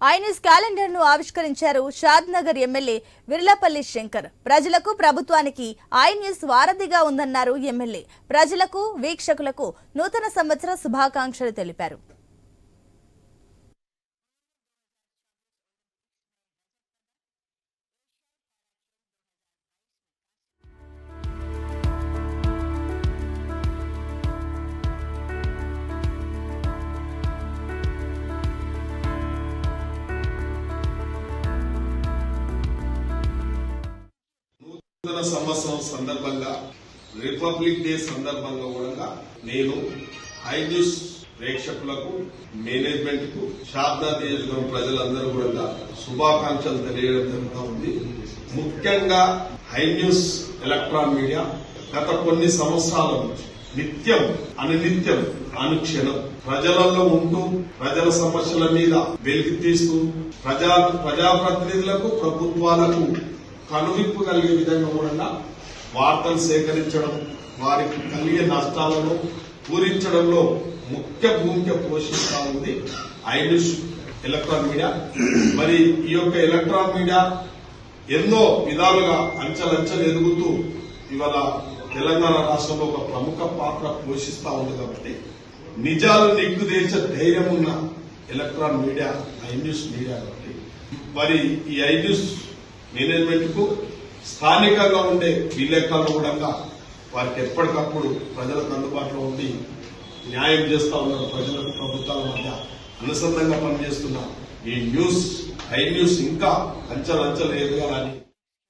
INews calendar ను ఆవిష్కరించారు Shadnagar MLA విర్లపల్లి Shankar. ప్రజలకు ప్రభుత్వానికి ఐన్యూస్ వారధిగా ఉందన్నారు ఎమ్మెల్యే. ప్రజలకు వీక్షకులకు నూతన సంవత్సర శుభాకాంక్షలు తెలిపారు. నూతన సంవత్సరం సందర్భంగా రిపబ్లిక్ డే సందర్భంగా కూడా నేను ఐన్యూస్ ప్రేక్షకులకు మేనేజ్మెంట్ కు షాద్నగర్ నియోజకవర్గం ప్రజలందరూ కూడా శుభాకాంక్షలు తెలియడం జరుగుతూ ఉంది. ముఖ్యంగా ఐన్యూస్ ఎలక్ట్రాన్ మీడియా గత కొన్ని సంవత్సరాల నుంచి నిత్యం అనునిత్యం అనుక్షణం ప్రజలలో ఉంటూ ప్రజల సమస్యల మీద వెలికి తీస్తూ ప్రజాప్రతినిధులకు ప్రభుత్వాలకు కనువిప్పు కలిగే విధంగా కూడా వార్తలు సేకరించడం, వారికి కలిగే నష్టాలను పూరించడంలో ముఖ్య భూమిక పోషిస్తా ఉంది ఐన్యూస్ ఎలక్ట్రాన్ మీడియా. మరి ఈ యొక్క ఎలక్ట్రాన్ మీడియా ఎన్నో విధాలుగా అంచెలంచెలు ఎదుగుతూ ఇవాళ తెలంగాణ రాష్ట్రంలో ఒక ప్రముఖ పాత్ర పోషిస్తా ఉంది. కాబట్టి నిజాలు నిగ్గుదేర్చే ధైర్యం ఉన్న ఎలక్ట్రాన్ మీడియా ఐన్యూస్ మీడియా. కాబట్టి మరి ఈ ఐన్యూస్ మేనేజ్మెంట్ కు స్థానికంగా ఉండే విలేకరులు కూడా వారికి ఎప్పటికప్పుడు ప్రజలకు అందుబాటులో ఉండి న్యాయం చేస్తా ఉన్నారు. ప్రజలకు ప్రభుత్వాల మధ్య అనుసంధానంగా పనిచేస్తున్న ఈ ఐన్యూస్ ఇంకా అంచెలంచెలు ఎదగాలని